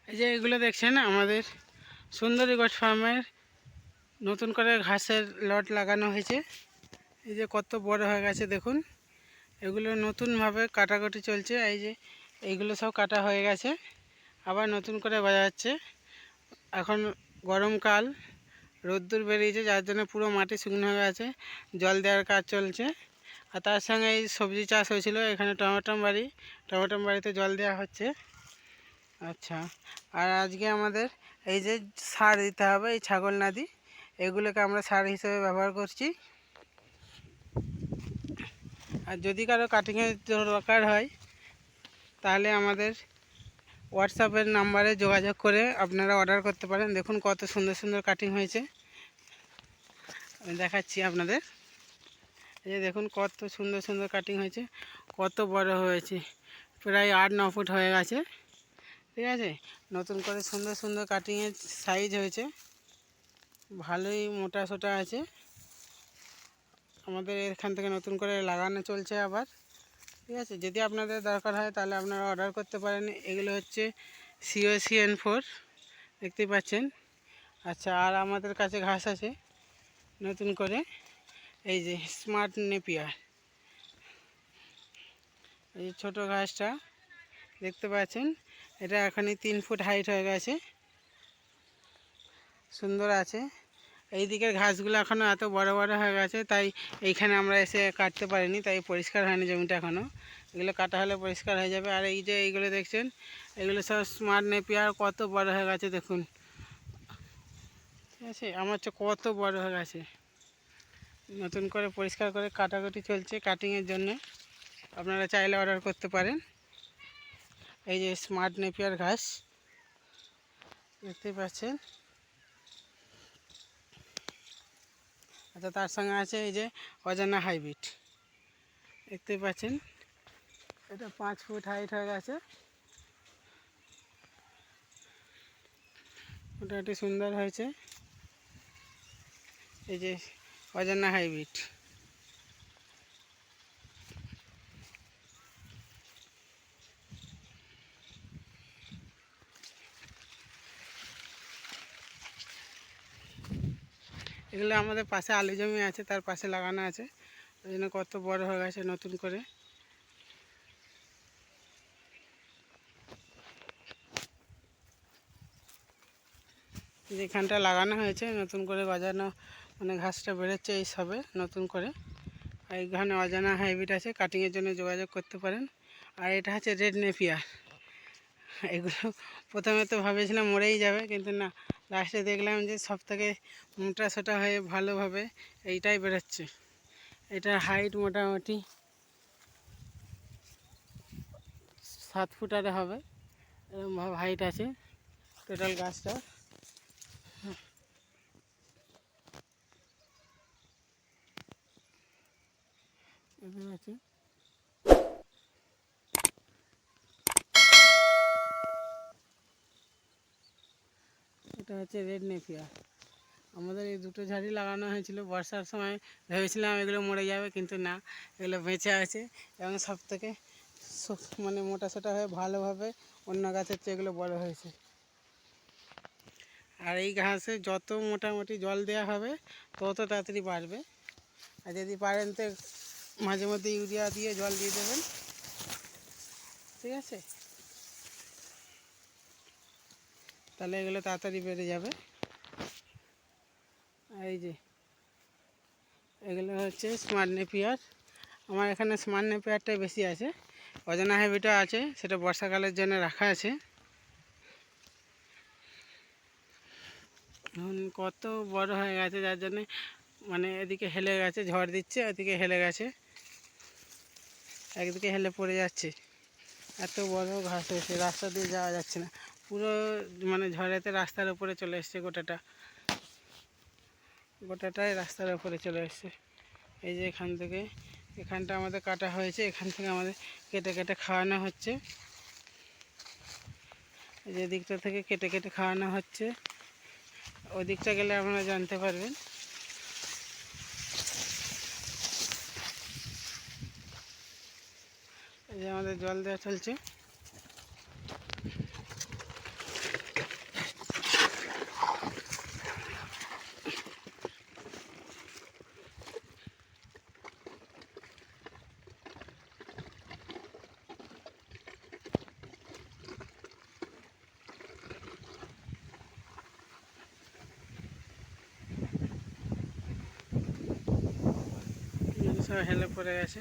এই যে এগুলো দেখছেন আমাদের সুন্দরী গোট ফার্মের নতুন করে ঘাসের লট লাগানো হয়েছে। এই যে কত বড় হয়ে গেছে দেখুন। এগুলো নতুনভাবে কাটাকুটি চলছে। এই যে এইগুলো সব কাটা হয়ে গেছে, আবার নতুন করে বাজাচ্ছে। এখন গরমকাল, রোদ্দুর বেরিয়েছে, যার জন্য পুরো মাটি শুকনো হয়ে গেছে। জল দেওয়ার কাজ চলছে। আর তার সঙ্গে এই সবজি চাষ হয়েছিল, এখানে টমেটো বাড়িতে জল দেওয়া হচ্ছে। আচ্ছা, আর আজকে আমাদের এই যে সার দিতে হবে, এই ছাগল নাদি, এগুলোকে আমরা সার হিসেবে ব্যবহার করছি। আর যদি কারো কাটিংয়ের দরকার হয় তাহলে আমাদের হোয়াটসঅ্যাপের নাম্বারে যোগাযোগ করে আপনারা অর্ডার করতে পারেন। দেখুন কত সুন্দর সুন্দর কাটিং হয়েছে, আমি দেখাচ্ছি আপনাদের। এই যে দেখুন কত সুন্দর সুন্দর কাটিং হয়েছে, কত বড় হয়েছে, প্রায় 8-9 ফুট হয়ে গেছে। ঠিক আছে, নতুন করে সুন্দর সুন্দর কাটিংয়ের সাইজ হয়েছে, ভালোই মোটা সোটা আছে। আমাদের এখান থেকে নতুন করে লাগানো চলছে আবার। ঠিক আছে, যদি আপনাদের দরকার হয় তাহলে আপনারা অর্ডার করতে পারেন। এগুলো হচ্ছে COCN4, দেখতেই পাচ্ছেন। আচ্ছা, আর আমাদের কাছে ঘাস আছে নতুন করে, এই যে স্মার্ট নেপিয়ার, এই যে ছোটো ঘাসটা দেখতে পাচ্ছেন, এটা এখনই 3 ফুট হাইট হয়ে গেছে, সুন্দর আছে। এই দিকের ঘাসগুলো এখনও এত বড় বড় হয়ে গেছে, তাই এইখানে আমরা এসে কাটতে পারিনি, তাই পরিষ্কার হয়নি জমিটা এখনও। এগুলো কাটা হলে পরিষ্কার হয়ে যাবে। আর এই যে এইগুলো দেখছেন, এগুলো সব স্মার্ট নেপিয়ার, কত বড় হয়ে গেছে দেখুন। ঠিক আছে, আমার হচ্ছে কত বড় হয়ে গেছে। নতুন করে পরিষ্কার করে কাটাকুটি চলছে কাটিংয়ের জন্য। আপনারা চাইলে অর্ডার করতে পারেন। এই যে স্মার্ট নেপিয়ার ঘাস দেখতেই পাচ্ছেন। আচ্ছা, তার সঙ্গে আছে এই যে অজানা হাইব্রিড, দেখতেই পাচ্ছেন। এটা 5 ফুট হাইট হয়ে গেছে, মোটামুটি সুন্দর হয়েছে। এই যে অজানা হাইব্রিড, এগুলো আমাদের পাশে আলু জমি আছে, তার পাশে লাগানো আছে, ওই জন্য কত বড় হয়ে গেছে নতুন করে। যেখানটা লাগানো হয়েছে নতুন করে গজানো, মানে ঘাসটা বেরোচ্ছে এই সবে নতুন করে। আর এইখানে অজানা হাইব্রিড আছে, কাটিংয়ের জন্য যোগাযোগ করতে পারেন। আর এটা হচ্ছে রেড নেপিয়ার। এগুলো প্রথমে তো ভেবেছিলাম মরেই যাবে, কিন্তু না, লাস্টে দেখলাম যে সব থেকে মোটা সোটা হয়ে ভালোভাবে এইটাই বেরোচ্ছে। এটার হাইট মোটামুটি 7 ফুটারে হবে, এরকমভাবে হাইট আছে টোটাল গাছটা। আছে, এটা হচ্ছে রেড নেপিয়ার। আমাদের এই দুটো ঝাড়ি লাগানো হয়েছিল বর্ষার সময়, ভেবেছিলাম এগুলো মরে যাবে, কিন্তু না, এগুলো বেঁচে আছে। এবং সব থেকে মানে মোটা সোটা হয়ে ভালোভাবে অন্য গাছের চেয়ে এগুলো বড় হয়েছে। আর এই ঘাসে যত মোটামুটি জল দেওয়া হবে তত তাড়াতাড়ি বাড়বে। আর যদি পারেন তো মাঝে মধ্যে ইউরিয়া দিয়ে জল দিয়ে দেবেন। ঠিক আছে, তাহলে এগুলো তাড়াতাড়ি বেড়ে যাবে। এই যে এগুলো হচ্ছে স্মার্ট নেপিয়ার। আমার এখানে স্মার্ট নেপিয়ারটাই বেশি আছে, অজানা হাইব্রিডও আছে, সেটা বর্ষাকালের জন্য রাখা আছে। কত বড় হয়ে গেছে, যার জন্যে মানে এদিকে হেলে গেছে, ঝড় দিচ্ছে, এদিকে হেলে গেছে, একদিকে হেলে পড়ে যাচ্ছে। এত বড় ঘাস হয়েছে, রাস্তা দিয়ে যাওয়া যাচ্ছে না, পুরো মানে ঝড়েতে রাস্তার উপরে চলে এসছে, গোটাটাই রাস্তার উপরে চলে এসছে। এই যে এখানটা আমাদের কাটা হয়েছে, এখান থেকে আমাদের কেটে কেটে খাওয়ানো হচ্ছে। এই যে দিকটা থেকে কেটে কেটে খাওয়ানো হচ্ছে, ওই দিকটা গেলে আপনারা জানতে পারবেন। এই যে আমাদের জল দেওয়া চলছে। সব হেলে পড়ে গেছে।